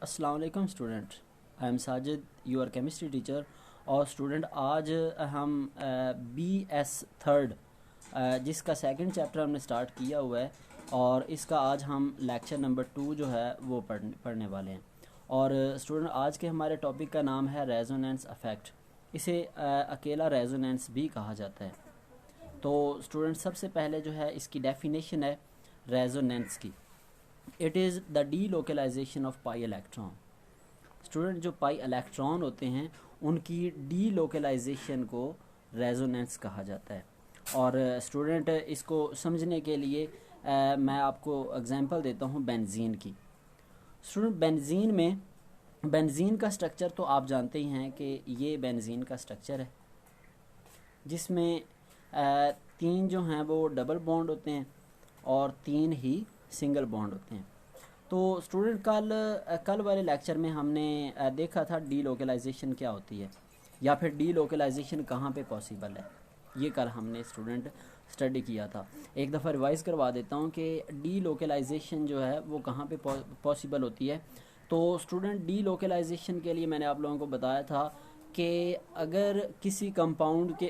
अस्सलाम वालेकुम student. I am Sajid, your chemistry teacher. और स्टूडेंट आज हम बी एस थर्ड जिसका सेकंड चैप्टर हमने स्टार्ट किया हुआ है और इसका आज हम लेक्चर नंबर 2 जो है वो पढ़ने वाले हैं। और स्टूडेंट आज के हमारे टॉपिक का नाम है रेजोनेंस इफेक्ट। इसे अकेला रेजोनेंस भी कहा जाता है। तो स्टूडेंट सबसे पहले जो है इसकी डेफिनेशन है रेजोनेंस की। It is the delocalization of pi electron. Student जो पाई इलेक्ट्रॉन होते हैं उनकी डी लोकलाइजेशन को रेजोनेंस कहा जाता है। और स्टूडेंट इसको समझने के लिए मैं आपको एग्जांपल देता हूँ बेंजीन की। स्टूडेंट बेंजीन का स्ट्रक्चर तो आप जानते ही हैं कि ये बेंजीन का स्ट्रक्चर है जिसमें तीन जो हैं वो डबल बॉन्ड होते हैं और तीन ही सिंगल बॉन्ड होते हैं। तो स्टूडेंट कल वाले लेक्चर में हमने देखा था डी लोकलाइजेशन क्या होती है या फिर डी लोकलाइजेशन कहाँ पे पॉसिबल है। ये कल हमने स्टूडेंट स्टडी किया था। एक दफ़ा रिवाइज करवा देता हूँ कि डी लोकलाइजेशन जो है वो कहाँ पे पॉसिबल होती है। तो स्टूडेंट डी लोकलाइजेशन के लिए मैंने आप लोगों को बताया था कि अगर किसी कंपाउंड के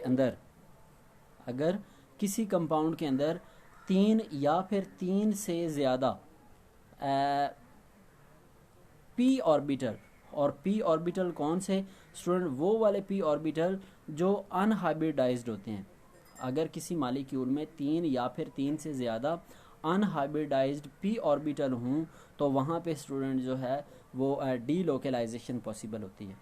अंदर तीन या फिर तीन से ज़्यादा पी ऑर्बिटल, और पी ऑर्बिटल कौन से स्टूडेंट, वो वाले पी ऑर्बिटल जो अनहाइब्रिडाइज्ड होते हैं। अगर किसी मालिक्यूल में तीन या फिर तीन से ज़्यादा अनहाइब्रिडाइज्ड पी ऑर्बिटल हों तो वहाँ पे स्टूडेंट जो है वो डी लोकलाइजेशन पॉसिबल होती है।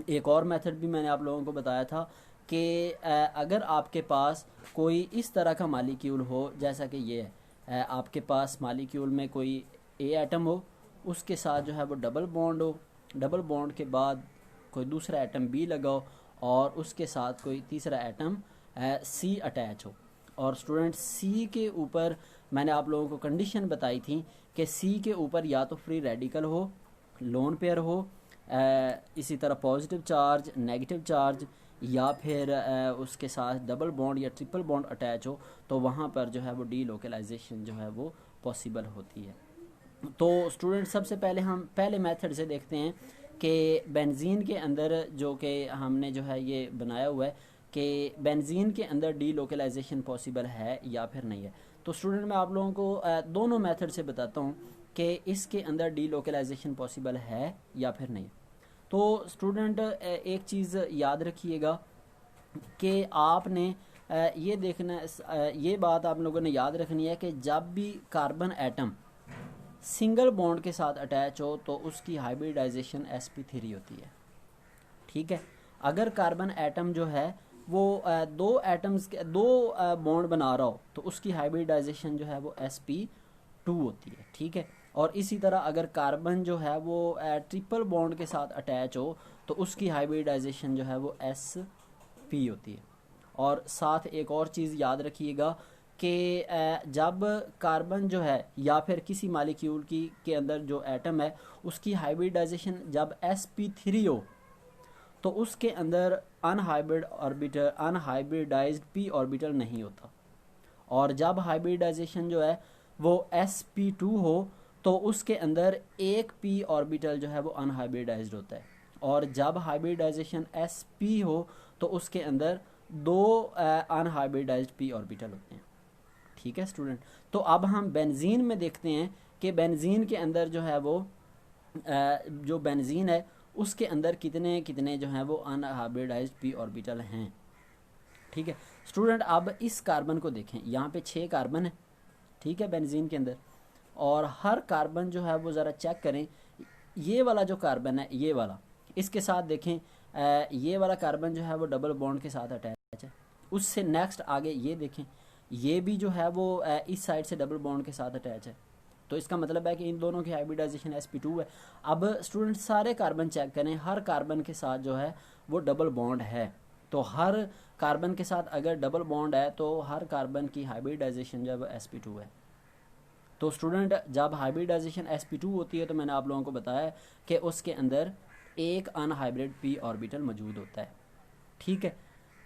एक और मेथड भी मैंने आप लोगों को बताया था कि अगर आपके पास कोई इस तरह का मालिक्यूल हो जैसा कि ये है, आपके पास मालिक्यूल में कोई ए एटम हो, उसके साथ जो है वो डबल बॉन्ड हो, डबल बॉन्ड के बाद कोई दूसरा एटम बी लगाओ और उसके साथ कोई तीसरा एटम सी अटैच हो। और स्टूडेंट सी के ऊपर मैंने आप लोगों को कंडीशन बताई थी कि सी के ऊपर या तो फ्री रेडिकल हो, लोन पेयर हो, इसी तरह पॉजिटिव चार्ज, नेगेटिव चार्ज, या फिर उसके साथ डबल बॉन्ड या ट्रिपल बॉन्ड अटैच हो, तो वहाँ पर जो है वो डी लोकलाइजेशन जो है वो पॉसिबल होती है। तो स्टूडेंट सबसे पहले हम पहले मेथड से देखते हैं कि बेंजीन के अंदर जो कि हमने जो है ये बनाया हुआ है कि बेंजीन के अंदर डी लोकलाइजेशन पॉसिबल है या फिर नहीं है। तो स्टूडेंट मैं आप लोगों को दोनों मेथड से बताता हूँ कि इसके अंदर डी लोकलाइजेशन पॉसिबल है या फिर नहीं। तो स्टूडेंट एक चीज़ याद रखिएगा कि आपने ये देखना, ये बात आप लोगों ने याद रखनी है कि जब भी कार्बन एटम सिंगल बॉन्ड के साथ अटैच हो तो उसकी हाइब्रिडाइजेशन sp3 होती है। ठीक है। अगर कार्बन एटम जो है वो दो बॉन्ड बना रहा हो तो उसकी हाइब्रिडाइजेशन जो है वो sp2 होती है। ठीक है। और इसी तरह अगर कार्बन जो है वो ट्रिपल बॉन्ड के साथ अटैच हो तो उसकी हाइब्रिडाइजेशन जो है वो sp होती है। और साथ एक और चीज़ याद रखिएगा कि जब कार्बन जो है या फिर किसी मालिक्यूल की के अंदर जो एटम है उसकी हाइब्रिडाइजेशन जब sp3 हो तो उसके अंदर अनहाइब्रिडाइज्ड पी ऑर्बिटल नहीं होता। और जब हाइब्रिडाइजेशन जो है वो sp2 हो तो उसके अंदर एक पी ऑर्बिटल जो है वो अनहाइब्रिडाइज्ड होता है। और जब हाइब्रिडाइजेशन sp हो तो उसके अंदर दो अनहाइब्रिडाइज्ड पी ऑर्बिटल होते हैं। ठीक है स्टूडेंट। तो अब हम बेंजीन में देखते हैं कि बेंजीन के अंदर जो है वो जो बेंजीन है उसके अंदर कितने कितने जो हैं वो अनहाइब्रिडाइज्ड पी ऑर्बिटल हैं। ठीक है स्टूडेंट। अब इस कार्बन को देखें, यहाँ पे 6 कार्बन है। ठीक है बेंजीन के अंदर, और हर कार्बन जो है वो ज़रा चेक करें। ये वाला जो कार्बन है, ये वाला, इसके साथ देखें ये वाला कार्बन जो है वो डबल बॉन्ड के साथ अटैच है। उससे नेक्स्ट आगे ये देखें, ये भी जो है वो इस साइड से डबल बॉन्ड के साथ अटैच है। तो इसका मतलब है कि इन दोनों की हाइब्रिडाइजेशन sp2 है। अब स्टूडेंट सारे कार्बन चेक करें, हर कार्बन के साथ जो है वो डबल बॉन्ड है। तो हर कार्बन के साथ अगर डबल बॉन्ड है तो हर कार्बन की हाइब्रिडाइजेशन जो है वो sp2 है। तो स्टूडेंट जब हाइब्रिडाइजेशन sp2 होती है तो मैंने आप लोगों को बताया कि उसके अंदर एक अनहाइब्रिड पी ऑर्बिटल मौजूद होता है। ठीक है।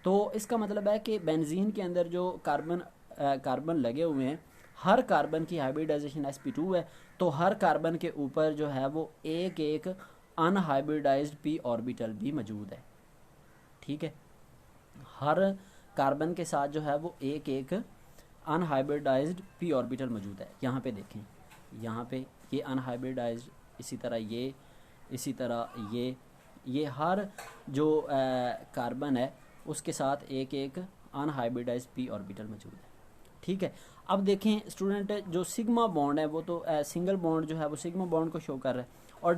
तो इसका मतलब है कि बेंजीन के अंदर जो कार्बन लगे हुए हैं, हर कार्बन की हाइब्रिडाइजेशन sp2 है, तो हर कार्बन के ऊपर जो है वो एक एक अनहाइब्रिडाइज्ड p ऑर्बिटल भी मौजूद है। ठीक है, हर कार्बन के साथ जो है वो एक एक अनहाइब्रिडाइज्ड p ऑर्बिटल मौजूद है। यहाँ पे देखें, यहाँ पे ये अनहाइब्रिडाइज्ड, इसी तरह ये, इसी तरह ये हर जो कार्बन है उसके साथ एक एक अनहाइब्रिडाइज्ड p ऑर्बिटल मौजूद है। ठीक है, अब देखें स्टूडेंट, जो सिग्मा बॉन्ड है वो तो सिंगल बॉन्ड जो है वो सिग्मा बॉन्ड को शो कर रहा है, और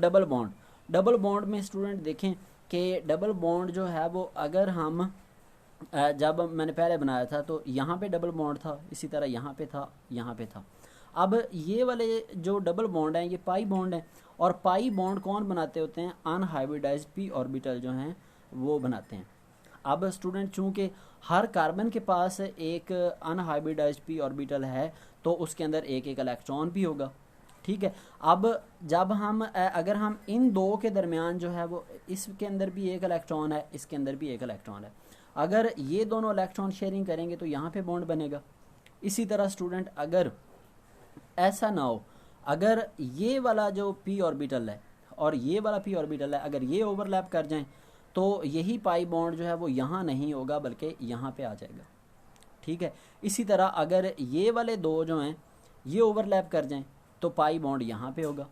डबल बॉन्ड में स्टूडेंट देखें कि डबल बॉन्ड जो है वो अगर हम जब मैंने पहले बनाया था तो यहाँ पे डबल बॉन्ड था, इसी तरह यहाँ पे था, यहाँ पे था। अब ये वाले जो डबल बॉन्ड हैं ये पाई बॉन्ड है, और पाई बॉन्ड कौन बनाते होते हैं? अनहाइब्रिडाइज्ड p ऑर्बिटल जो हैं वो बनाते हैं। अब स्टूडेंट चूंकि हर कार्बन के पास एक अनहाइब्रिडाइज्ड p ऑर्बिटल है तो उसके अंदर एक एक इलेक्ट्रॉन भी होगा। ठीक है, अब जब हम अगर हम इन दो के दरमियान जो है वो, इसके अंदर भी एक इलेक्ट्रॉन है, इसके अंदर भी एक इलेक्ट्रॉन है, अगर ये दोनों इलेक्ट्रॉन शेयरिंग करेंगे तो यहाँ पे बॉन्ड बनेगा। इसी तरह स्टूडेंट अगर ऐसा ना हो, अगर ये वाला जो p ऑर्बिटल है और ये वाला p ऑर्बिटल है, अगर ये ओवरलैप कर जाएं तो यही पाई बॉन्ड जो है वो यहाँ नहीं होगा बल्कि यहाँ पे आ जाएगा। ठीक है, इसी तरह अगर ये वाले दो जो हैं ये ओवरलैप कर जाएं तो पाई बॉन्ड यहाँ पे होगा।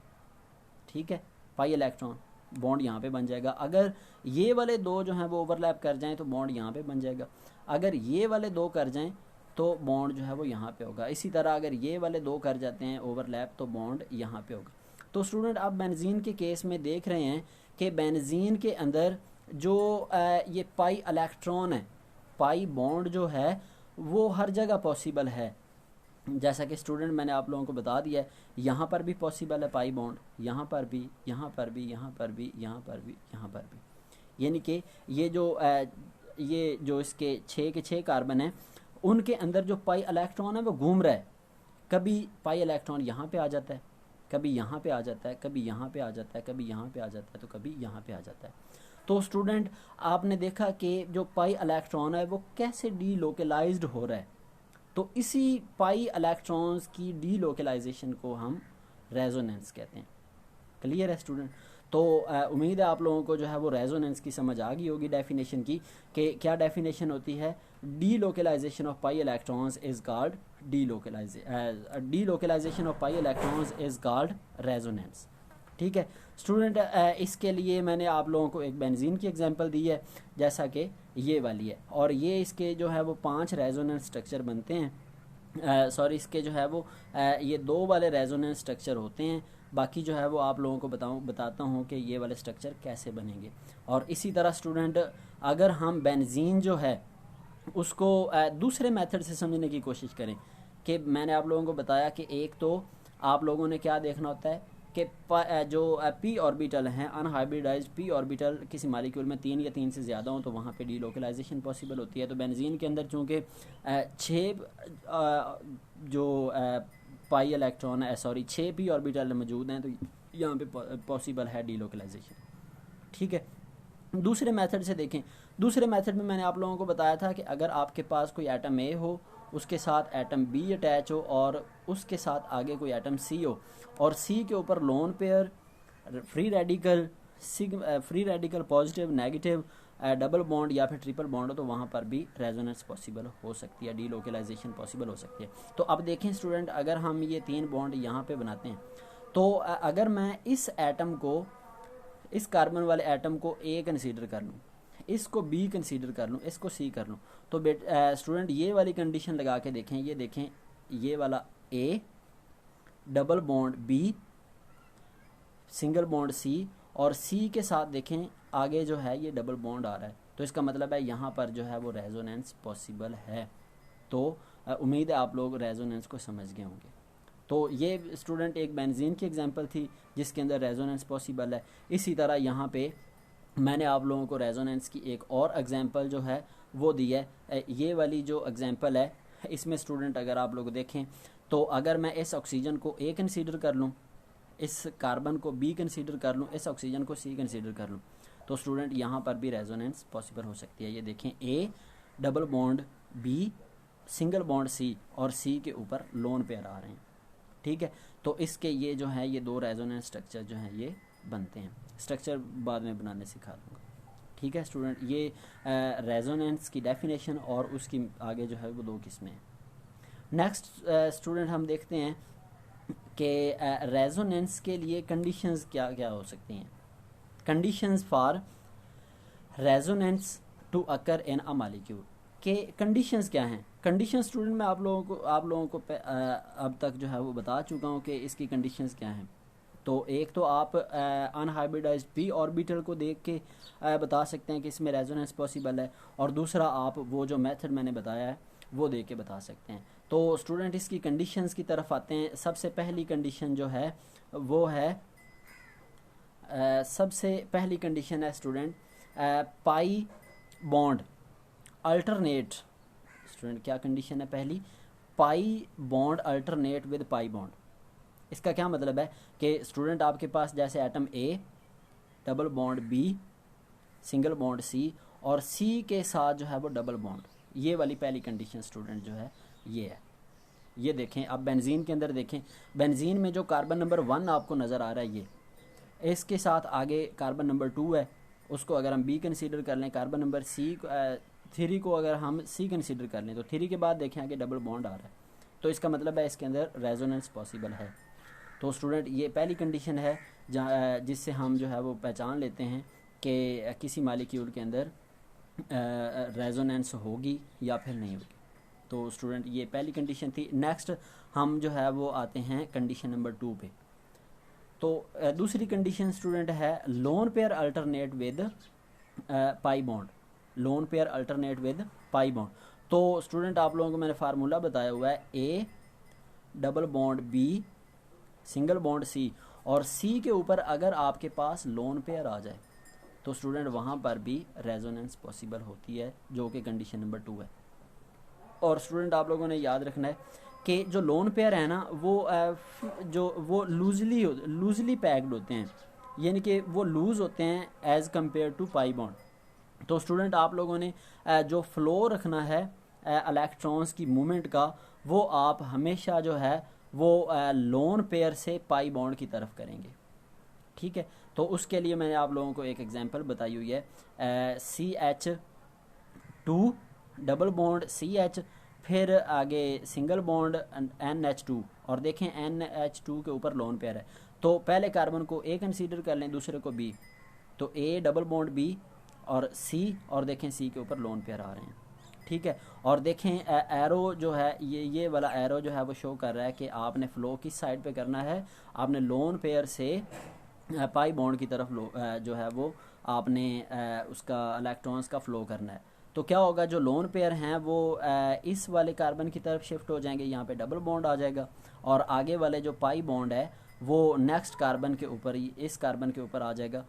ठीक है, पाई इलेक्ट्रॉन बॉन्ड यहाँ पे बन जाएगा। अगर ये वाले दो जो हैं वो ओवरलैप कर जाएं तो बॉन्ड यहाँ पे बन जाएगा। अगर ये वाले दो कर जाएं तो बॉन्ड जो है वो यहाँ पे होगा। इसी तरह अगर ये वाले दो कर जाते हैं ओवरलैप तो बॉन्ड यहाँ पे होगा। तो स्टूडेंट आप बेंजीन के केस में देख रहे हैं कि बेंजीन के अंदर जो ये पाई इलेक्ट्रॉन है, पाई बॉन्ड जो है वो हर जगह पॉसिबल है। जैसा कि स्टूडेंट मैंने आप लोगों को बता दिया है, यहाँ पर भी पॉसिबल है पाई बॉन्ड, यहाँ पर भी, यहाँ पर भी, यहाँ पर भी, यहाँ पर भी, यहाँ पर भी। यानी कि ये जो इसके 6 के 6 कार्बन हैं उनके अंदर जो पाई इलेक्ट्रॉन है वो घूम रहा है। कभी पाई इलेक्ट्रॉन यहाँ पे आ जाता है, कभी यहाँ पे आ जाता है, कभी यहाँ पे आ जाता है, कभी यहाँ पे आ जाता है, तो कभी यहाँ पे आ जाता है। तो स्टूडेंट आपने देखा कि जो पाई इलेक्ट्रॉन है वो कैसे डीलोकलाइज्ड हो रहा है। तो इसी पाई इलेक्ट्रॉन्स की डीलोकलाइजेशन को हम रेजोनेंस कहते हैं। क्लियर है स्टूडेंट? तो उम्मीद है आप लोगों को जो है वो रेजोनेंस की समझ आ गई होगी डेफिनेशन की, कि क्या डेफिनेशन होती है। Delocalization of pi electrons is called delocalization of pi electrons is called resonance. ठीक है स्टूडेंट, इसके लिए मैंने आप लोगों को एक बेंजीन की एग्जांपल दी है जैसा कि ये वाली है, और ये इसके जो है वो 5 रेजोनेंस स्ट्रक्चर बनते हैं। इसके जो है वो ये 2 वाले रेजोनेंस स्ट्रक्चर होते हैं। बाकी जो है वो आप लोगों को बताता हूँ कि ये वाले स्ट्रक्चर कैसे बनेंगे। और इसी तरह स्टूडेंट अगर हम बेंजीन जो है उसको दूसरे मेथड से समझने की कोशिश करें, कि मैंने आप लोगों को बताया कि एक तो आप लोगों ने क्या देखना होता है कि जो p ऑर्बिटल हैं, अनहाइब्रिडाइज्ड p ऑर्बिटल किसी मालिक्यूल में 3 या 3 से ज़्यादा हो तो वहाँ पे डीलोकलाइजेशन पॉसिबल होती है। तो बेंजीन के अंदर चूँकि 6 जो पाई इलेक्ट्रॉन है, 6 p ऑर्बिटल मौजूद हैं, तो यहाँ पे पॉसिबल है डीलोकलाइजेशन। ठीक है, दूसरे मेथड से देखें। दूसरे मेथड में मैंने आप लोगों को बताया था कि अगर आपके पास कोई एटम ए हो, उसके साथ एटम बी अटैच हो और उसके साथ आगे कोई एटम सी हो, और सी के ऊपर lone pair, free radical positive negative, double bond या फिर ट्रिपल बॉन्ड हो, तो वहाँ पर भी रेजोनेंस पॉसिबल हो सकती है, डीलोकलाइजेशन पॉसिबल हो सकती है। तो अब देखें स्टूडेंट, अगर हम ये 3 बॉन्ड यहाँ पे बनाते हैं तो अगर मैं इस एटम को, इस कार्बन वाले एटम को ए कंसीडर कर लूँ, इसको बी कंसीडर कर लूँ, इसको सी कर लूँ, तो स्टूडेंट ये वाली कंडीशन लगा के देखें, ये देखें ये वाला A, double bond B, single bond C, और सी के साथ देखें आगे जो है ये डबल बॉन्ड आ रहा है, तो इसका मतलब है यहाँ पर जो है वो रेजोनेंस पॉसिबल है। तो उम्मीद है आप लोग रेजोनेंस को समझ गए होंगे। तो ये स्टूडेंट एक बेंजीन की एग्जांपल थी जिसके अंदर रेजोनेंस पॉसिबल है। इसी तरह यहाँ पे मैंने आप लोगों को रेजोनेंस की एक और एग्जांपल जो है वो दी है। ये वाली जो एग्जांपल है इसमें स्टूडेंट अगर आप लोग देखें तो अगर मैं इस ऑक्सीजन को ए कंसीडर कर लूँ, इस कार्बन को बी कंसीडर कर लूँ, इस ऑक्सीजन को सी कंसीडर कर लूँ, तो स्टूडेंट यहाँ पर भी रेजोनेंस पॉसिबल हो सकती है। ये देखें A, double bond B, single bond C और सी के ऊपर लोन पेयर आ रहे हैं। ठीक है, तो इसके ये जो है ये दो रेजोनेंस स्ट्रक्चर जो हैं ये बनते हैं। स्ट्रक्चर बाद में बनाने सिखा दूँगा। ठीक है स्टूडेंट, ये रेजोनेंस की डेफिनेशन और उसकी आगे जो है वो दो किस्में हैं। नेक्स्ट स्टूडेंट हम देखते हैं कि रेजोनेंस के लिए कंडीशंस क्या क्या हो सकती हैं। Conditions for resonance to occur in a molecule के कंडीशंस क्या हैं। कंडीशन स्टूडेंट मैं आप लोगों को अब तक जो है वो बता चुका हूँ कि इसकी कंडीशंस क्या हैं। तो एक तो आप अनहाइब्रिडाइज्ड पी ऑर्बिटल को देख के बता सकते हैं कि इसमें रेजोनेंस पॉसिबल है, और दूसरा आप वो जो मेथड मैंने बताया है वो देख के बता सकते हैं। तो स्टूडेंट इसकी कंडीशंस की तरफ आते हैं। सबसे पहली कंडीशन जो है वो है सबसे पहली कंडीशन है student pi bond alternate. Student क्या कंडीशन है पहली, pi bond alternate with pi bond. इसका क्या मतलब है कि स्टूडेंट आपके पास जैसे atom A double bond B single bond C और सी के साथ जो है वो डबल बॉन्ड, ये वाली पहली कंडीशन स्टूडेंट जो है ये है। ये देखें आप बेंजीन के अंदर देखें, बेंजीन में जो कार्बन नंबर 1 आपको नज़र आ रहा है ये, इसके साथ आगे कार्बन नंबर 2 है, उसको अगर हम बी कंसीडर कर लें, कार्बन नंबर 3 को अगर हम सी कंसीडर कर लें तो 3 के बाद देखें आगे डबल बॉन्ड आ रहा है, तो इसका मतलब है इसके अंदर रेजोनेंस पॉसिबल है। तो स्टूडेंट ये पहली कंडीशन है जिससे हम जो है वो पहचान लेते हैं कि किसी मॉलिक्यूल के अंदर रेजोनेंस होगी या फिर नहीं होगी। तो स्टूडेंट ये पहली कंडीशन थी। नेक्स्ट हम जो है वो आते हैं कंडीशन नंबर 2 पे। तो दूसरी कंडीशन स्टूडेंट है lone pair alternate with pi bond, lone pair alternate with pi bond. तो स्टूडेंट आप लोगों को मैंने फार्मूला बताया हुआ है, A double bond B single bond C और सी के ऊपर अगर आपके पास लोन पेयर आ जाए तो स्टूडेंट वहाँ पर भी रेजोनेंस पॉसिबल होती है, जो कि कंडीशन नंबर 2 है। और स्टूडेंट आप लोगों ने याद रखना है कि जो लोन पेयर है ना वो लूजली पैक्ड होते हैं, यानी कि वो लूज़ होते हैं as compare to pi bond. तो स्टूडेंट आप लोगों ने जो फ्लो रखना है इलेक्ट्रॉन्स की मूवमेंट का, वो आप हमेशा जो है वो लोन पेयर से पाई बॉन्ड की तरफ करेंगे। ठीक है, तो उसके लिए मैंने आप लोगों को एक एग्जांपल बताई हुई है, CH2 डबल बॉन्ड CH, फिर आगे सिंगल बॉन्ड NH2, और देखें NH2 के ऊपर लोन पेयर है। तो पहले कार्बन को A कंसीडर कर लें, दूसरे को B, तो A डबल बॉन्ड B और C, और देखें C के ऊपर लोन पेयर आ रहे हैं। ठीक है, और देखें एरो जो है ये वाला एरो जो है वो शो कर रहा है कि आपने फ़्लो किस साइड पे करना है, आपने लोन पेयर से पाई बॉन्ड की तरफ जो है वो आपने उसका इलेक्ट्रॉन्स का फ़्लो करना है। तो क्या होगा, जो लोन पेयर हैं वो इस वाले कार्बन की तरफ शिफ्ट हो जाएंगे, यहाँ पे डबल बॉन्ड आ जाएगा, और आगे वाले जो पाई बॉन्ड है वो नेक्स्ट कार्बन के ऊपर ही इस कार्बन के ऊपर आ जाएगा,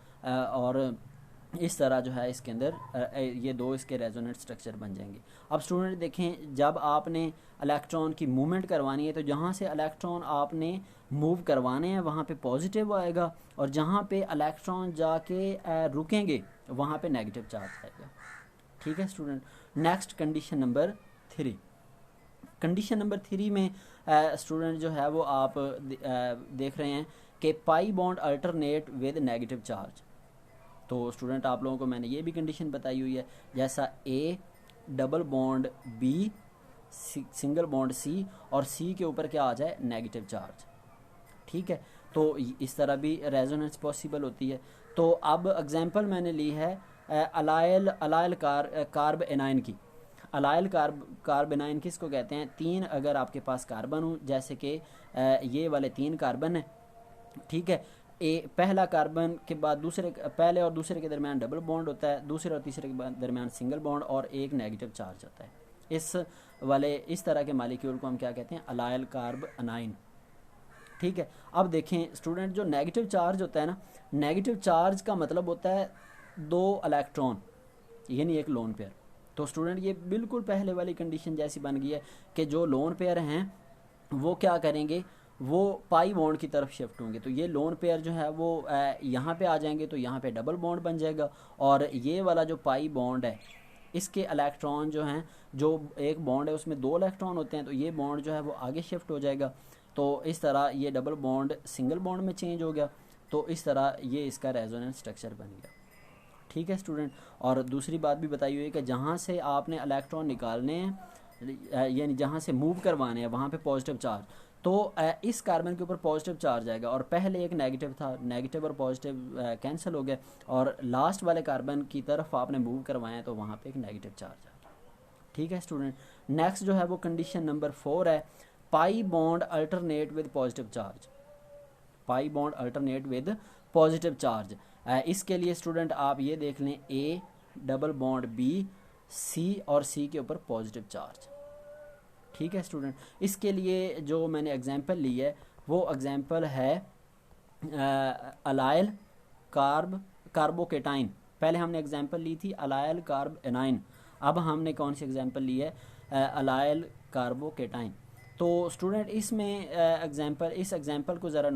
और इस तरह जो है इसके अंदर ये दो इसके रेजोनेंट स्ट्रक्चर बन जाएंगे। अब स्टूडेंट देखें, जब आपने इलेक्ट्रॉन की मूवमेंट करवानी है तो जहाँ से इलेक्ट्रॉन आपने मूव करवाने हैं वहाँ पे पॉजिटिव आएगा, और जहाँ पे इलेक्ट्रॉन जाके रुकेंगे वहाँ पे नेगेटिव चार्ज आएगा। ठीक है student, next condition number 3। Condition number 3 में स्टूडेंट जो है वो आप देख रहे हैं कि पाई bond alternate with negative charge. तो स्टूडेंट आप लोगों को मैंने ये भी कंडीशन बताई हुई है, जैसा A double bond B single bond C और C के ऊपर क्या आ जाए, नेगेटिव चार्ज। ठीक है, तो इस तरह भी रेजोनेंस पॉसिबल होती है। तो अब एग्जांपल मैंने ली है अलाइल कार्ब एनाइन की। अलाइल कार्ब एनाइन किसको कहते हैं, 3 अगर आपके पास कार्बन हो, जैसे कि ये वाले 3 कार्बन है। ठीक है, पहला कार्बन के बाद पहले और दूसरे के दरमियान डबल बॉन्ड होता है, दूसरे और तीसरे के दरमियान सिंगल बॉन्ड और एक नेगेटिव चार्ज होता है। इस तरह के मालिक्यूल को हम क्या कहते हैं, अलाइल कार्ब एनाइन। ठीक है, अब देखें स्टूडेंट, जो नेगेटिव चार्ज होता है ना, नेगेटिव चार्ज का मतलब होता है 2 इलेक्ट्रॉन, यानी एक लोन पेयर। तो स्टूडेंट ये बिल्कुल पहले वाली कंडीशन जैसी बन गई है कि जो लोन पेयर हैं वो क्या करेंगे, वो पाई बॉन्ड की तरफ शिफ्ट होंगे। तो ये लोन पेयर जो है वो यहाँ पे आ जाएंगे, तो यहाँ पे डबल बॉन्ड बन जाएगा, और ये वाला जो पाई बॉन्ड है इसके इलेक्ट्रॉन जो हैं, जो एक बॉन्ड है उसमें 2 इलेक्ट्रॉन होते हैं, तो ये बॉन्ड जो है वो आगे शिफ्ट हो जाएगा। तो इस तरह ये डबल बॉन्ड सिंगल बॉन्ड में चेंज हो गया। तो इस तरह ये इसका रेजोनेंस स्ट्रक्चर बन गया। ठीक है स्टूडेंट। और दूसरी बात भी बताई हुई है कि जहाँ से आपने इलेक्ट्रॉन निकालने हैं, यानी जहाँ से मूव करवाने हैं वहाँ पे पॉजिटिव चार्ज, तो इस कार्बन के ऊपर पॉजिटिव चार्ज आएगा, और पहले एक नेगेटिव था, नेगेटिव और पॉजिटिव कैंसिल हो गए, और लास्ट वाले कार्बन की तरफ आपने मूव करवाए तो वहाँ पे एक नेगेटिव चार्ज आ गया। ठीक है स्टूडेंट। नेक्स्ट जो है वो कंडीशन नंबर 4 है, पाई bond alternate with positive charge. Pi bond alternate with positive charge. इसके लिए स्टूडेंट आप ये देख लें, ए डबल बॉन्ड बी, सी और सी के ऊपर पॉजिटिव चार्ज। ठीक है स्टूडेंट। इसके लिए जो मैंने एग्जांपल ली है वो एग्जांपल है अलाइल कार्बोकेटाइन। पहले हमने एग्जांपल ली थी अलाइल कार्ब एनाइन, अब हमने कौन सी एग्जांपल ली है, अलाइल कार्बोकेटाइन। तो स्टूडेंट इसमें इस एग्जांपल को ज़रा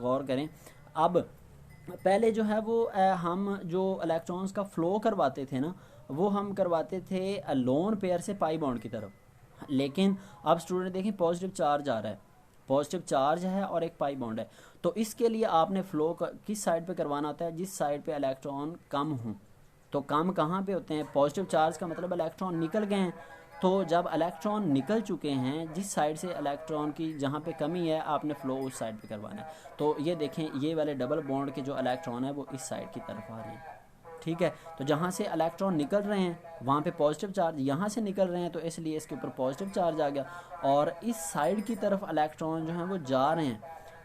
गौर करें। अब पहले जो है वो हम जो इलेक्ट्रॉन्स का फ्लो करवाते थे ना, वो हम करवाते थे लोन पेयर से पाई बॉन्ड की तरफ, लेकिन अब स्टूडेंट देखें पॉजिटिव चार्ज आ रहा है, पॉजिटिव चार्ज है और एक पाई बॉन्ड है, तो इसके लिए आपने फ्लो किस साइड पे करवाना होता है, जिस साइड पे इलेक्ट्रॉन कम हों। तो कम कहाँ पे होते हैं, पॉजिटिव चार्ज का मतलब इलेक्ट्रॉन निकल गए हैं, तो जब इलेक्ट्रॉन निकल चुके हैं, जिस साइड से इलेक्ट्रॉन की जहाँ पे कमी है आपने फ्लो उस साइड पे करवाना है। तो ये देखें, ये वाले डबल बॉन्ड के जो इलेक्ट्रॉन है वो इस साइड की तरफ आ रहे हैं। ठीक है, तो जहाँ से इलेक्ट्रॉन निकल रहे हैं वहाँ पे पॉजिटिव चार्ज, यहाँ से निकल रहे हैं तो इसलिए इसके ऊपर पॉजिटिव चार्ज आ गया, और इस साइड की तरफ इलेक्ट्रॉन जो हैं वो जा रहे हैं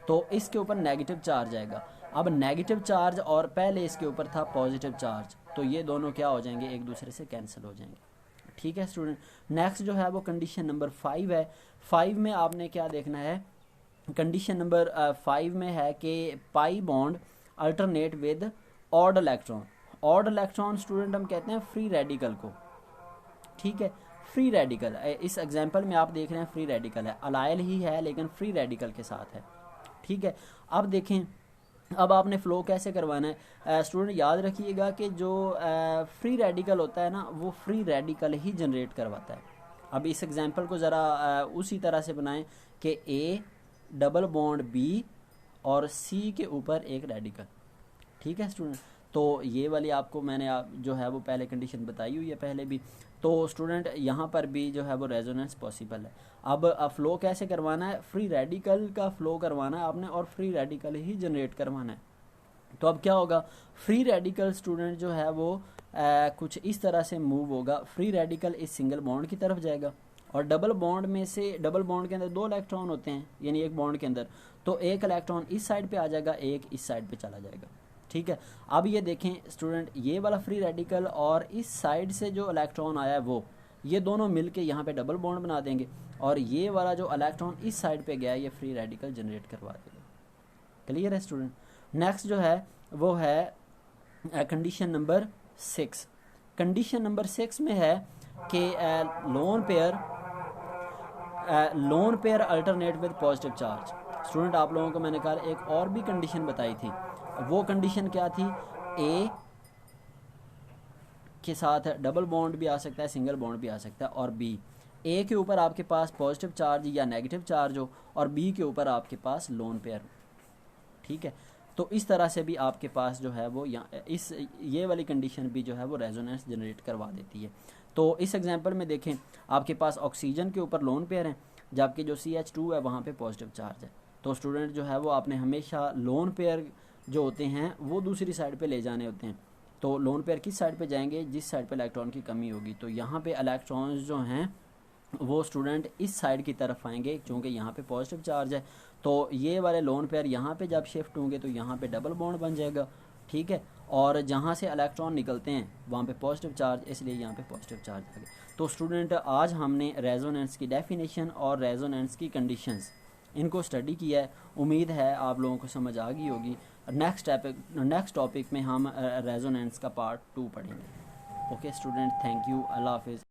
तो इसके ऊपर नेगेटिव चार्ज आएगा। अब नेगेटिव चार्ज और पहले इसके ऊपर था पॉजिटिव चार्ज, तो ये दोनों क्या हो जाएंगे, एक दूसरे से कैंसिल हो जाएंगे। ठीक है स्टूडेंट। नेक्स्ट जो है वो कंडीशन नंबर 5 है। 5 में आपने क्या देखना है, कंडीशन नंबर 5 में है कि पाई bond alternate with odd electron. Odd electron student हम कहते हैं फ्री रेडिकल को। ठीक है, फ्री रेडिकल, इस एग्जांपल में आप देख रहे हैं फ्री रेडिकल है, अलाइल ही है लेकिन फ्री रेडिकल के साथ है। ठीक है, अब देखें अब आपने फ्लो कैसे करवाना है। स्टूडेंट याद रखिएगा कि जो फ्री रेडिकल होता है ना, वो फ्री रेडिकल ही जनरेट करवाता है। अब इस एग्जांपल को ज़रा उसी तरह से बनाएं कि ए डबल बॉन्ड बी और सी के ऊपर एक रेडिकल। ठीक है स्टूडेंट, तो ये वाली आपको मैंने जो है वो पहले कंडीशन बताई हुई है पहले भी। तो स्टूडेंट यहाँ पर भी जो है वो रेजोनेंस पॉसिबल है। अब फ्लो कैसे करवाना है, फ्री रेडिकल का फ्लो करवाना है आपने और फ्री रेडिकल ही जनरेट करवाना है। तो अब क्या होगा, फ्री रेडिकल स्टूडेंट जो है वो कुछ इस तरह से मूव होगा। फ्री रेडिकल इस सिंगल बॉन्ड की तरफ जाएगा, और डबल बॉन्ड में से, डबल बॉन्ड के अंदर 2 इलेक्ट्रॉन होते हैं, यानी एक बॉन्ड के अंदर, तो एक इलेक्ट्रॉन इस साइड पे आ जाएगा, एक इस साइड पे चला जाएगा। ठीक है, अब ये देखें स्टूडेंट, ये वाला फ्री रेडिकल और इस साइड से जो इलेक्ट्रॉन आया है वो, ये दोनों मिलके यहाँ पे डबल बॉन्ड बना देंगे, और ये वाला जो इलेक्ट्रॉन इस साइड पे गया है ये फ्री रेडिकल जनरेट करवा देगा। क्लियर है स्टूडेंट। नेक्स्ट जो है वो है कंडीशन नंबर 6। कंडीशन नंबर 6 में है कि loan pair alternate with positive charge. Student आप लोगों को मैंने कहा एक और भी कंडीशन बताई थी, वो कंडीशन क्या थी, ए के साथ डबल बॉन्ड भी आ सकता है, सिंगल बॉन्ड भी आ सकता है, और बी, ए के ऊपर आपके पास पॉजिटिव चार्ज या नेगेटिव चार्ज हो, और बी के ऊपर आपके पास लोन पेयर। ठीक है, तो इस तरह से भी आपके पास जो है वो ये वाली कंडीशन भी जो है वो रेजोनेंस जनरेट करवा देती है। तो इस एग्जांपल में देखें, आपके पास ऑक्सीजन के ऊपर लोन पेयर है, जबकि जो CH2 है वहाँ पे पॉजिटिव चार्ज है। तो स्टूडेंट जो है वो आपने हमेशा लोन पेयर जो होते हैं वो दूसरी साइड पे ले जाने होते हैं। तो लोन पेयर किस साइड पे जाएंगे, जिस साइड पे इलेक्ट्रॉन की कमी होगी। तो यहाँ पे इलेक्ट्रॉन्स जो हैं वो स्टूडेंट इस साइड की तरफ आएंगे, क्योंकि यहाँ पे पॉजिटिव चार्ज है। तो ये वाले लोन पेयर यहाँ पे जब शिफ्ट होंगे तो यहाँ पे डबल बॉन्ड बन जाएगा। ठीक है, और जहाँ से इलेक्ट्रॉन निकलते हैं वहाँ पे पॉजिटिव चार्ज, इसलिए यहाँ पे पॉजिटिव चार्ज आ गया। तो स्टूडेंट आज हमने रेजोनेंस की डेफिनेशन और रेजोनेंस की कंडीशंस इनको स्टडी किया है। उम्मीद है आप लोगों को समझ आ गई होगी। नेक्स्ट टॉपिक में हम रेजोनेंस का पार्ट 2 पढ़ेंगे। ओके स्टूडेंट, थैंक यू, अल्लाह हाफिज़।